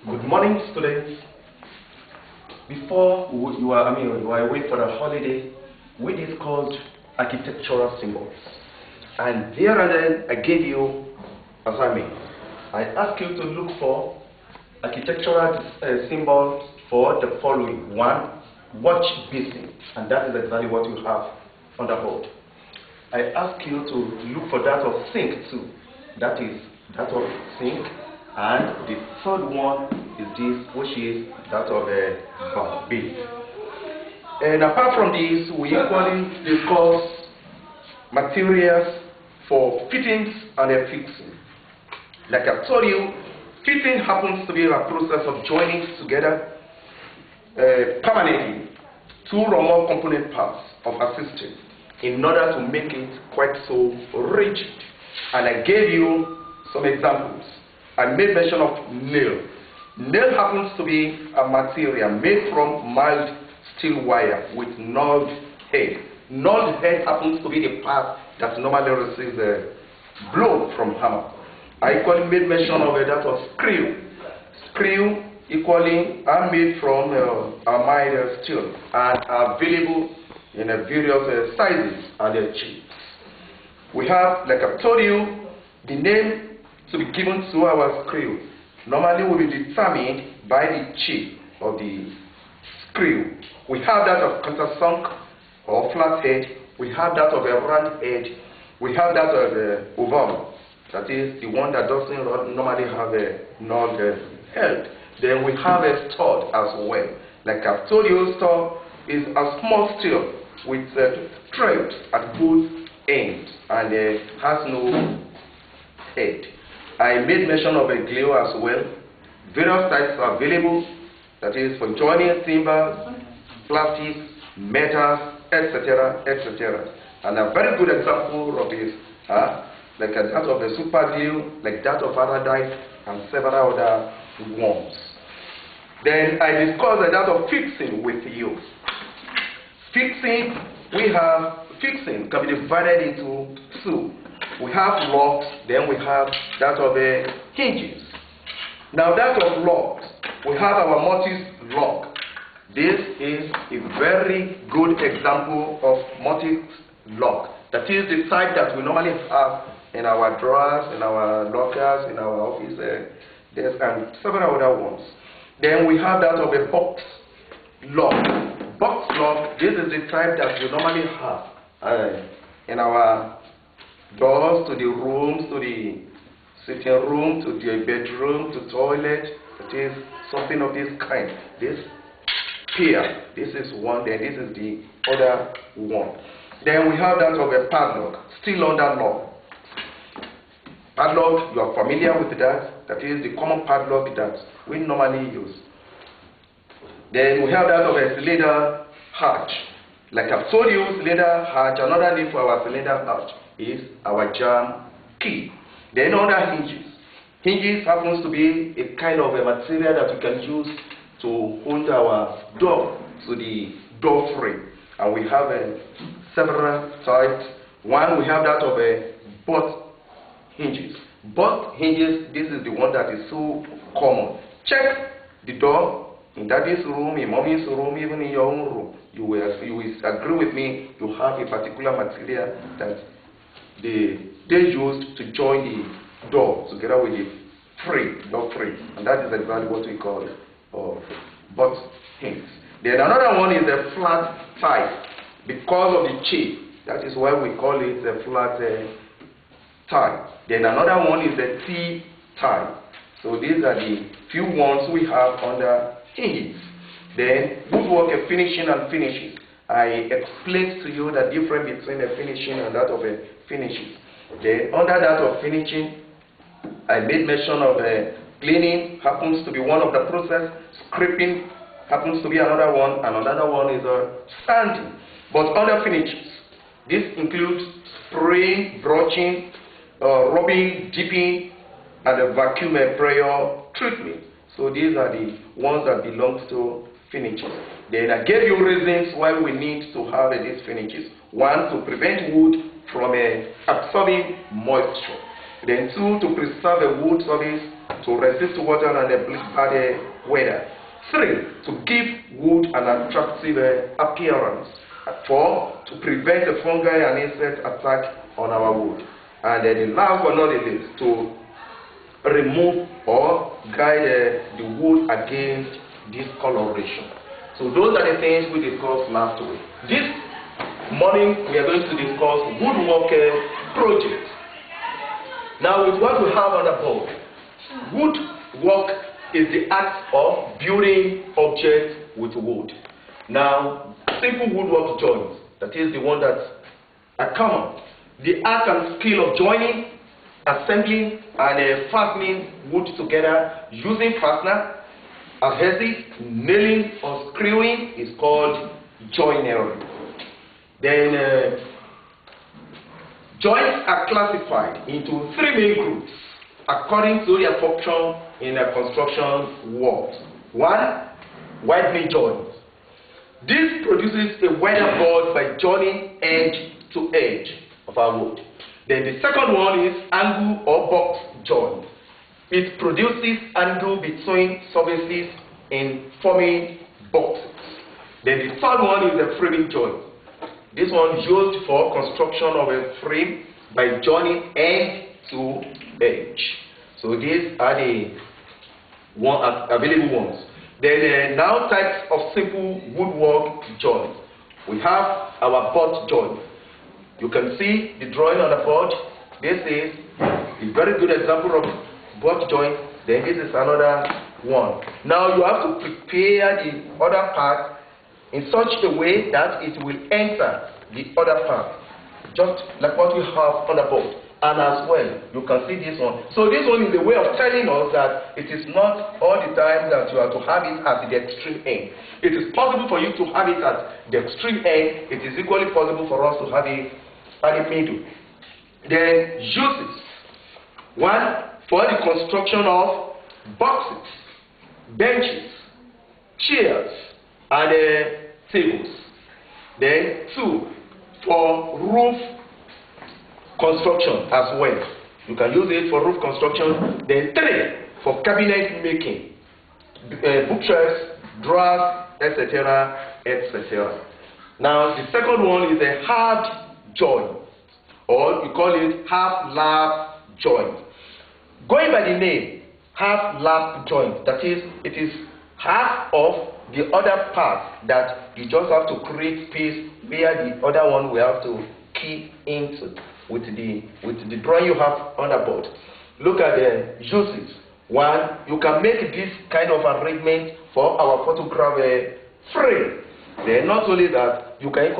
Good morning, students. Before you are away for the holiday, we discussed architectural symbols, and there and then I gave you assignment. I asked you to look for architectural symbols for the following: one, watch basin, and that is exactly what you have on the board. I asked you to look for that of sink too. That is that of sink. And the third one is this, which is that of a base. And apart from this, we equally discuss materials for fittings and fixing. Like I told you, fitting happens to be a process of joining together permanently two or more component parts of a system in order to make it quite so rigid. And I gave you some examples. I made mention of nail. Nail happens to be a material made from mild steel wire with knobbed head. Knobbed head happens to be the part that normally receives a blow from hammer. I equally made mention of that of screw. Screw equally are made from a mild steel and are available in various sizes and shapes. We have, like I told you, the name to be given to our screw normally will be determined by the shape of the screw. We have that of countersunk or flat head. We have that of a round head. We have that of a oval. That is the one that doesn't normally have a knob head. Then we have a stud as well. Like I've told you, stud is a small steel with threads at both ends and has no head. I made mention of a glue as well. Various types are available, that is for joining timbers, plastics, metals, etc., etc. And a very good example of this, like that of a super glue, like that of Paradise, and several other ones. Then I discussed that of fixing with you. Fixing can be divided into two. We have locks, then we have that of hinges. Now that of locks, we have our mortise lock. This is a very good example of mortise lock. That is the type that we normally have in our drawers, in our lockers, in our office desks, and several other ones. Then we have that of a box lock. Box lock, this is the type that we normally have in our doors to the rooms, to the sitting room, to the bedroom, to toilet. It is something of this kind. This here, this is one, then this is the other one. Then we have that of a padlock, still under lock. Padlock, you are familiar with that. That is the common padlock that we normally use. Then we have that of a cylinder hatch. Like I've told you, cylinder hatch, another name for our cylinder hatch is our jam key. Then other hinges. Hinges happens to be a kind of a material that we can use to hold our door to the door frame. And we have several types. One, we have that of a butt hinges. Butt hinges, this is the one that is so common. Check the door in daddy's room, in mommy's room, even in your own room. You will agree with me, you have a particular material that they used to join the door together with the door frame, and that is exactly what we call butt hinges. Then another one is a flat tie because of the shape. That is why we call it a flat tie. Then another one is a T tie. So these are the few ones we have under hinges. Then woodwork, a finishing and finishes. I explained to you the difference between a finishing and that of a finishing. Then under that of finishing, I made mention of cleaning happens to be one of the process. Scraping happens to be another one, and another one is sanding. But under finishes, this includes spraying, brushing, rubbing, dipping, and a vacuum sprayer treatment. So these are the ones that belong to finishes. Then I gave you reasons why we need to have these finishes. One, to prevent wood from absorbing moisture. Then two, to preserve a wood surface to resist water and bad weather. 3, to give wood an attractive appearance. 4, to prevent the fungi and insect attack on our wood. And the last but not the least, to remove or guide the wood against discoloration. So those are the things we discussed last week. This morning we are going to discuss woodwork project. Now with what we have on the board, woodwork is the act of building objects with wood. Now simple woodwork joints, that is the one that are common. The art and skill of joining, assembling and fastening wood together using fastener, adhesive, nailing or screwing is called joinery. Then joints are classified into 3 main groups according to their function in a construction world. 1, widening joint. This produces a wider board by joining edge to edge of our wood. Then the second one is angle or box joint. It produces angle between surfaces in forming boxes. Then the third one is the framing joint. This one is used for construction of a frame by joining edge to edge. So these are the available ones. Then now types of simple woodwork joint. We have our butt joint. You can see the drawing on the board. This is a very good example of butt joint. Then this is another one. Now you have to prepare the other part in such a way that it will enter the other part, just like what we have on the board. And as well, you can see this one. So this one is a way of telling us that it is not all the time that you have to have it at the extreme end. It is possible for you to have it at the extreme end. It is equally possible for us to have it at the middle. Then uses. 1, for the construction of boxes, benches, chairs, and tables. Then 2, for roof construction as well. You can use it for roof construction. Then 3, for cabinet making, bookshelves, drawers, etc., etc. Now the second one is a hard joint, or you call it half lap joint. Going by the name half lap joint, that is, it is half of the other part that you just have to create space where the other one will have to key into with the drawing you have on the board. Look at the uses. 1, you can make this kind of arrangement for our photograph frame. Then not only that, you can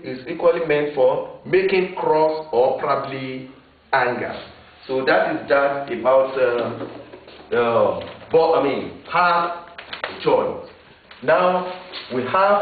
is equally meant for making cross or probably angle. So that is that about half joint. Now we have